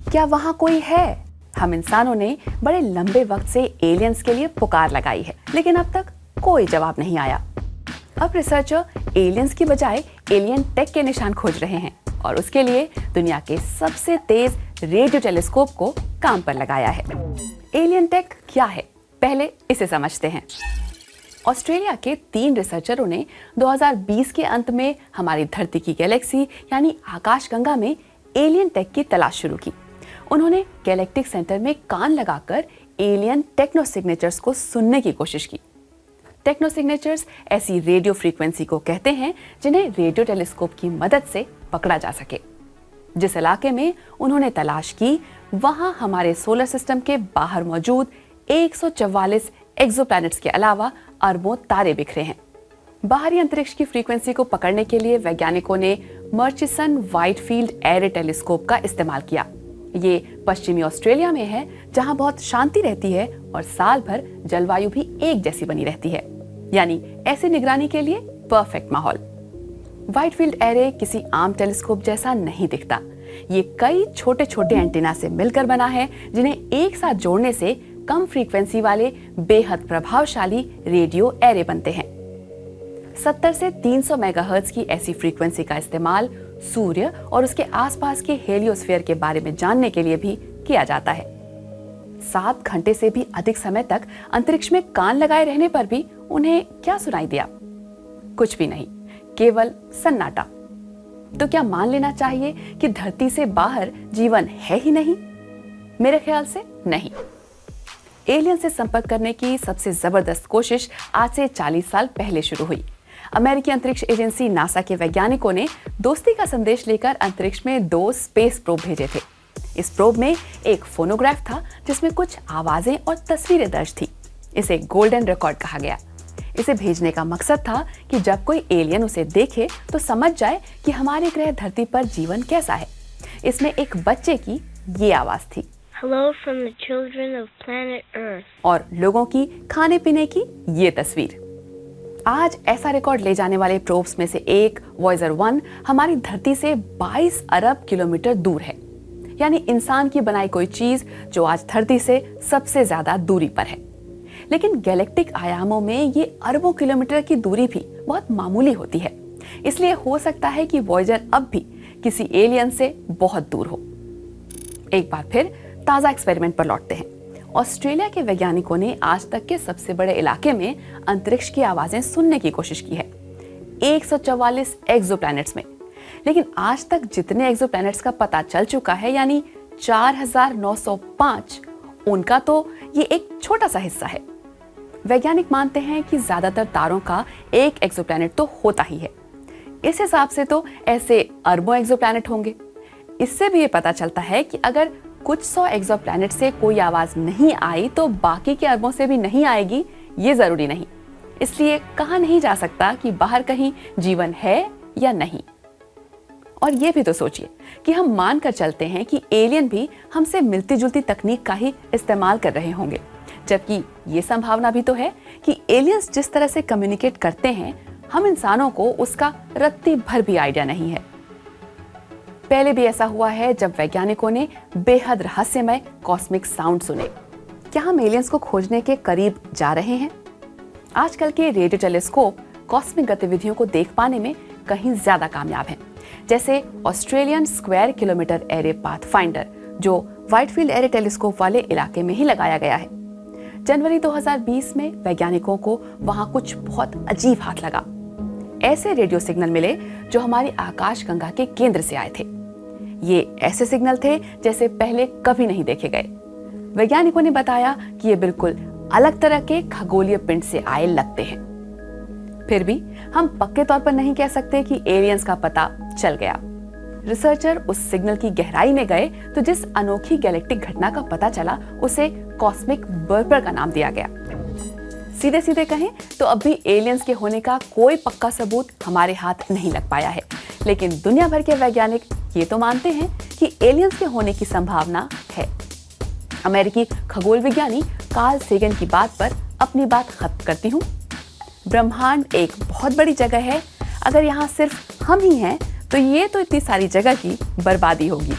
क्या वहाँ कोई है? हम इंसानों ने बड़े लंबे वक्त से एलियंस के लिए पुकार लगाई है, लेकिन अब तक कोई जवाब नहीं आया। अब रिसर्चर एलियंस की बजाय एलियन टेक के निशान खोज रहे हैं और उसके लिए दुनिया के सबसे तेज रेडियो टेलीस्कोप को काम पर लगाया है। एलियन टेक क्या है, पहले इसे समझते हैं। ऑस्ट्रेलिया के 3 रिसर्चरों ने 2020 के अंत में हमारी धरती की गैलेक्सी यानी आकाशगंगा में एलियन टेक की तलाश शुरू की। उन्होंने गैलेक्टिक सेंटर में कान लगाकर एलियन टेक्नो सिग्नेचर्स को सुनने की कोशिश की। टेक्नो सिग्नेचर्स ऐसी रेडियो फ्रीक्वेंसी को कहते हैं जिन्हें रेडियो टेलीस्कोप की मदद से पकड़ा जा सके। जिस इलाके में उन्होंने तलाश की, वहां हमारे सोलर सिस्टम के बाहर मौजूद 144 एक्सोप्लैनेट्स के अलावा अरबों तारे बिखरे हैं। बाहरी अंतरिक्ष की फ्रीक्वेंसी को पकड़ने के लिए वैज्ञानिकों ने Murchison white field array telescope का इस्तेमाल किया। ये पश्चिमी ऑस्ट्रेलिया में है, जहां बहुत शांति रहती है और साल भर जलवायु भी एक जैसी बनी रहती है, यानी ऐसी निगरानी के लिए परफेक्ट माहौल। वाइट फील्ड एरे किसी आम टेलीस्कोप जैसा नहीं दिखता। ये कई छोटे छोटे एंटीना से मिलकर बना है, जिन्हें एक साथ जोड़ने से कम फ्रीक्वेंसी वाले बेहद प्रभावशाली रेडियो एरे बनते हैं। 70 से 300 मेगाहर्ट्ज की ऐसी फ्रीक्वेंसी का इस्तेमाल सूर्य और उसके आसपास के हेलियोस्फीयर के बारे में जानने के लिए भी किया जाता है। 7 घंटे से भी अधिक समय तक अंतरिक्ष में कान लगाए रहने पर भी उन्हें क्या सुनाई दिया? कुछ भी नहीं, केवल सन्नाटा। तो क्या मान लेना चाहिए कि धरती से बाहर जीवन है ही नहीं? मेरे ख्याल से नहीं। एलियन से संपर्क करने की सबसे जबरदस्त कोशिश आज से 40 साल पहले शुरू हुई। अमेरिकी अंतरिक्ष एजेंसी नासा के वैज्ञानिकों ने दोस्ती का संदेश लेकर अंतरिक्ष में 2 स्पेस प्रोब भेजे थे। इस प्रोब में एक फोनोग्राफ था जिसमें कुछ आवाजें और तस्वीरें दर्ज थी। इसे गोल्डन रिकॉर्ड कहा गया। इसे भेजने का मकसद था कि जब कोई एलियन उसे देखे तो समझ जाए कि हमारे ग्रह धरती पर जीवन कैसा है। इसमें एक बच्चे की ये आवाज थी, Hello from the children of planet Earth. और लोगों की खाने पीने की ये तस्वीर। आज ऐसा रिकॉर्ड ले जाने वाले प्रोब्स में से एक वॉयजर 1 हमारी धरती से 22 अरब किलोमीटर दूर है, यानी इंसान की बनाई कोई चीज जो आज धरती से सबसे ज्यादा दूरी पर है। लेकिन गैलेक्टिक आयामों में ये अरबों किलोमीटर की दूरी भी बहुत मामूली होती है, इसलिए हो सकता है कि वॉयजर अब भी किसी एलियन से बहुत दूर हो। एक बार फिर ताजा एक्सपेरिमेंट पर लौटते हैं। ऑस्ट्रेलिया के वैज्ञानिकों ने आज तक के सबसे बड़े इलाके में अंतरिक्ष की आवाजें सुनने की कोशिश की है, 144 एक्सोप्लैनेट्स में। लेकिन आज तक जितने एक्सोप्लैनेट्स का पता चल चुका है, यानी 4905, उनका तो ये एक छोटा सा हिस्सा है। वैज्ञानिक मानते हैं कि ज्यादातर तारों का एक एक्सोप्लैनेट तो होता ही है। इस हिसाब से तो ऐसे अरबों एक्सोप्लैनेट होंगे। इससे भी ये पता चलता है कि अगर कुछ 100 एक्सोप्लैनेट से कोई आवाज नहीं आई तो बाकी के अरबों से भी नहीं आएगी, ये जरूरी नहीं। इसलिए कहा नहीं जा सकता कि बाहर कहीं जीवन है या नहीं। और ये भी तो सोचिए कि हम मान कर चलते हैं कि एलियन भी हमसे मिलती जुलती तकनीक का ही इस्तेमाल कर रहे होंगे, जबकि ये संभावना भी तो है कि एलियंस जिस तरह से कम्युनिकेट करते हैं, हम इंसानों को उसका रत्ती भर भी आइडिया नहीं है। पहले भी ऐसा हुआ है जब वैज्ञानिकों ने बेहद रहस्यमय कॉस्मिक साउंड सुने। क्या हम एलियंस को खोजने के करीब जा रहे हैं? आजकल के रेडियो टेलीस्कोप कॉस्मिक गतिविधियों को देख पाने में कहीं ज्यादा कामयाब हैं, जैसे Australian square kilometre array pathfinder, जो वाइट फील्ड एरे टेलीस्कोप वाले इलाके में ही लगाया गया है। जनवरी 2020 में वैज्ञानिकों को वहां कुछ बहुत अजीब हाथ लगा। ऐसे रेडियो सिग्नल मिले जो हमारी आकाशगंगा के केंद्र से आए थे। ये ऐसे सिग्नल थे जैसे पहले कभी नहीं देखे गए। वैज्ञानिकों ने बताया कि ये बिल्कुल अलग तरह के खगोलीय पिंड से आए लगते हैं। फिर भी हम पक्के तौर पर नहीं कह सकते कि एलियंस का पता चल गया। रिसर्चर उस सिग्नल की गहराई में गए तो जिस अनोखी गैलेक्टिक घटना का पता चला, उसे कॉस्मिक बर्पर का नाम दिया गया। सीधे सीधे कहें तो अभी एलियंस के होने का कोई पक्का सबूत हमारे हाथ नहीं लग पाया है, लेकिन दुनिया भर के वैज्ञानिक ये तो मानते हैं कि एलियंस के होने की संभावना है। अमेरिकी खगोल विज्ञानी कार्ल सेगन की बात पर अपनी बात खत्म करती हूँ। ब्रह्मांड एक बहुत बड़ी जगह है। अगर यहाँ सिर्फ हम ही हैं तो ये तो इतनी सारी जगह की बर्बादी होगी।